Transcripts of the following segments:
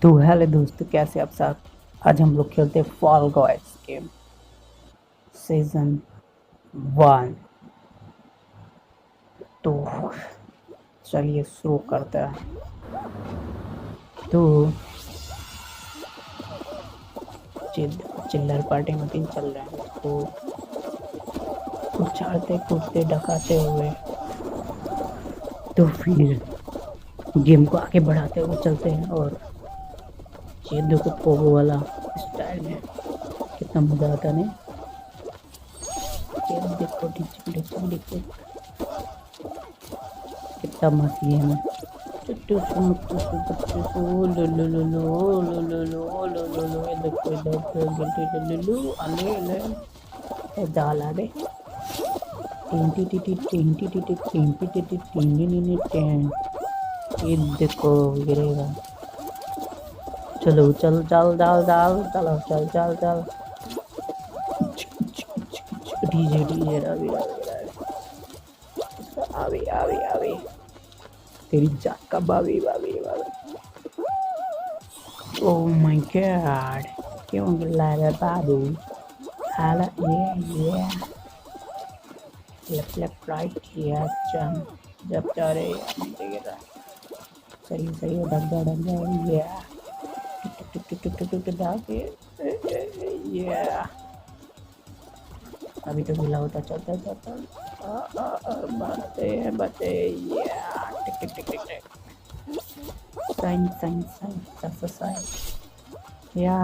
तो हेलो दोस्तों, कैसे आप सब। आज हम लोग खेलते हैं फॉल गाइस गेम सीजन 1। तो चलिए शुरू करते हैं। तो चिल्लर पार्टी में 3 चल रहे हैं। तो उछालते कूदते डकाते हुए तो फिर गेम को आगे बढ़ाते हुए चलते हैं। और ये देखो पोगो वाला स्टाइल में कितना मजा आता है। नहीं, ये देखो डिच कितना मस्त गेम है। जाल आ गए। ये देखो गिरेगा। चलो चल चल चल चल चलो चल चल चल। डीजे डीजे रवि आवे आवे आवे तेरी जात का बावी बावी बावी। ओह माय गॉड, क्यों गिला रे बाबू। हाला ये लेफ्ट लेफ्ट राइट किया जब जा रहे नीचे गिरा। सही सही डग जा ये टुक टुक टुक डाके ये। अभी तो गिला होता चलता चलता बते ये टिक टिक टिक टिक साइन साइन साइन साइन या।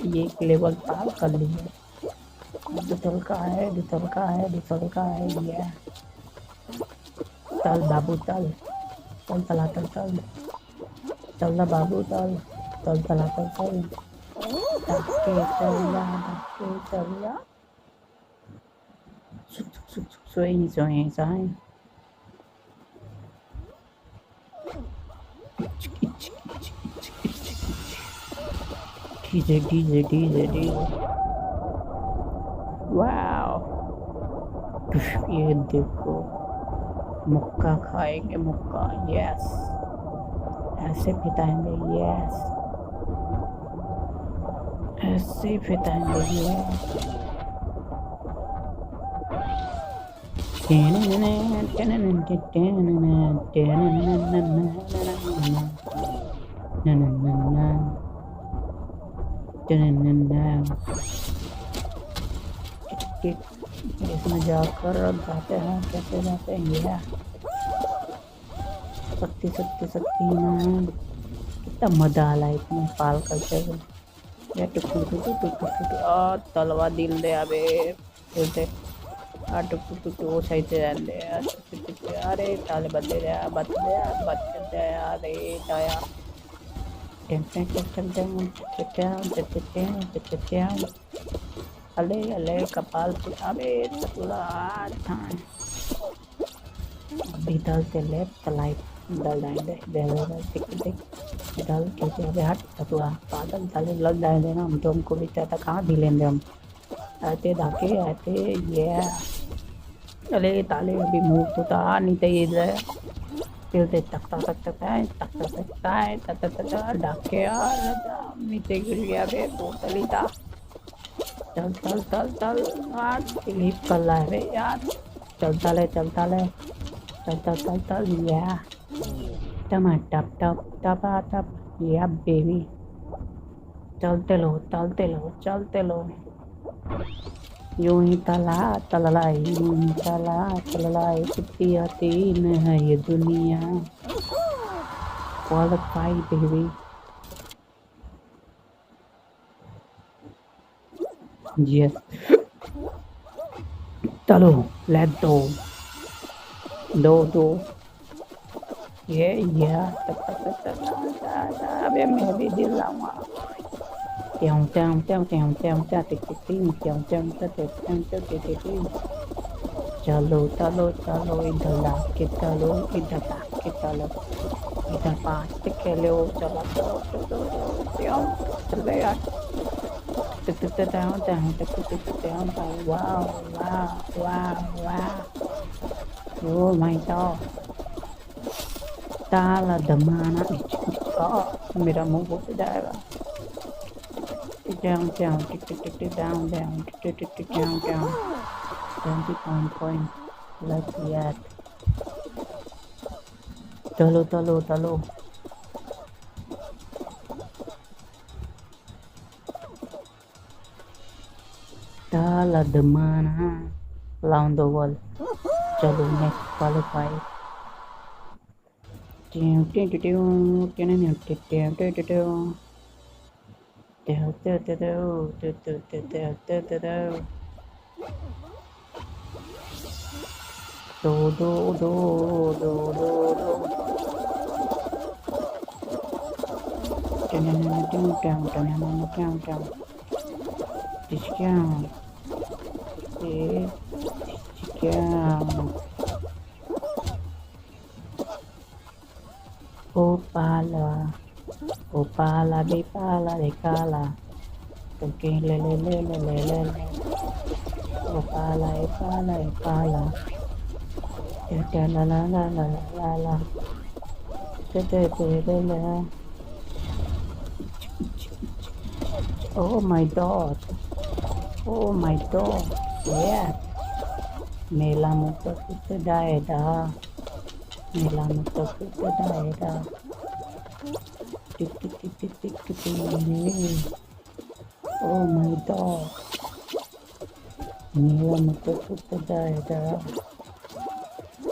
ये एक लेवल पार कर लिए। दुतल का है ये। तल बाबू तल तल तला तल तल तल बाबू तल तल तला तल तल धक्के चल जा सोई साइन। DJ wow. ये देखो मुक्का खाएंगे मुक्का। यस, ऐसे पिटाएंगे। यस, ऐसे पिटाएंगे। यस। इसमें जाकर जाते हैं, कैसे जाते हैं। ये शक्ति में कितना मजा आ रहा है इसमें पाल करते हुए। तलवा दिल दे अबे खेलते वो सही से अरे ताले बदले अरे दया अले अले कपाल पे अबे तकुला अभी दल से लेफ्ट लाइट दल जाएंगे दल कैसे अबे हट तकुला पागल ताले लग जाएंगे ना। हम तो हमको भी चाहता कहाँ भी लेंगे हम। आते धाके आते ये। अरे ताले अभी मुंह तो था नहीं चाहिए खेलते तकता है डाके यार नीचे गिर गया बे बोतली था। चल यार स्लीप कर रहा है बे यार। चलता ले चल या टप या बेबी। चलते लो यूं ही तललाई कितनी हसीन है ये दुनिया। Qualify baby. यस चलो लेट दो ये अबे मैं भी दिल लाऊंगा। चलो इधर ला के चलो इधर 5 खेलो। चलो चल गया। वाह ओ माय गॉड ताला दमाना मेरा मुंह घुस जाएगा। down down tick tick tick tick down down tick tick tick tick down down 20 point let's yet चलो चलो चलो Tala the mana round the world चलो next qualify do do do do do do Opala, opala, bipala, dekala, toke le le le le le le le, opala, epala, epala, tete la la la la la la, tete tete la. Oh my God, oh my God, yeah. Mela mutta kutta daeda. Mela mutta kutta daeda. Tik tik tik tik tik tik tik. Oh my God. Mela mutta kutta daeda.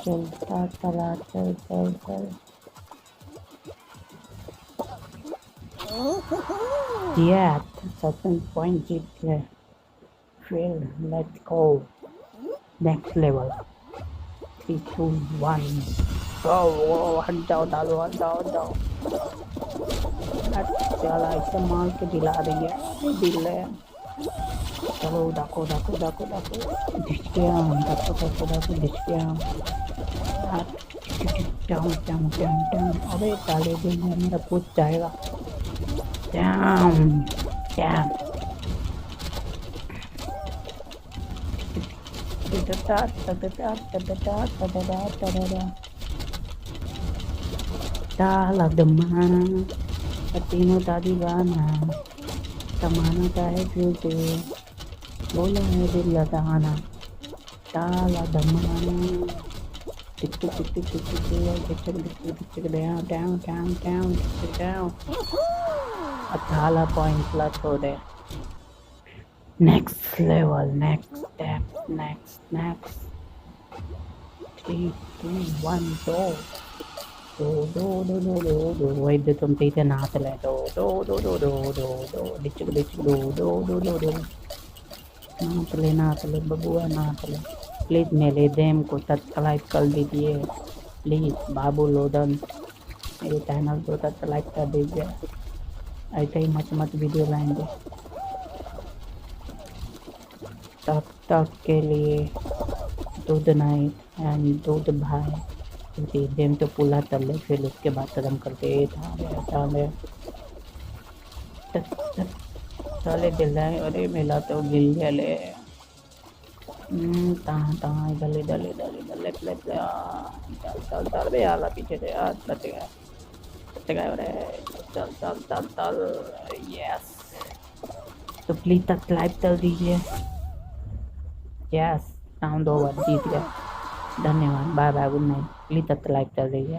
Chalta chala chal chal chal. Yeah, certain point जीत गए. Fail. Let's go. Next level. 3, 2, 1. Oh, हट जाओ डालो हट जाओ. चला इस्तेमाल के दिला रही है दिल है. चलो डाको दिख गया दिख गया. डाउन अबे डाले देंगे मेरा कुछ जाएगा. Down. Tala the mana, Patino Tadivana, Tamana Tahe Futu, Bola Ladana, Tala the mana, tick tick tick tick tick tick down. Athala point plus हो there. Next level, next step, next. 3, 2, 1, go. Do. Wait, the computer not let do. Not ले बबुआ नाथ ले. Please मेरे dam को subscribe कर दीजिए. Please बाबू लोडन मेरे channel को सब्सक्राइब कर दीजिए. ऐसे ही मत वीडियो लाएंगे. तक के लिए दूध नहीं एंड दूध भाई क्योंकि डेम तो पुला तले फिर उसके बाद कदम करके चले दिल अरे मेला तो गिल गले. तहाँ इधर चल बे आला पीछे से यार बच गए. चल यस. तो प्लीज सब्सक्राइब कर दीजिए. यस राउंड ओवर जीत गया. धन्यवाद. Bye good night. Please subscribe कर दीजिए.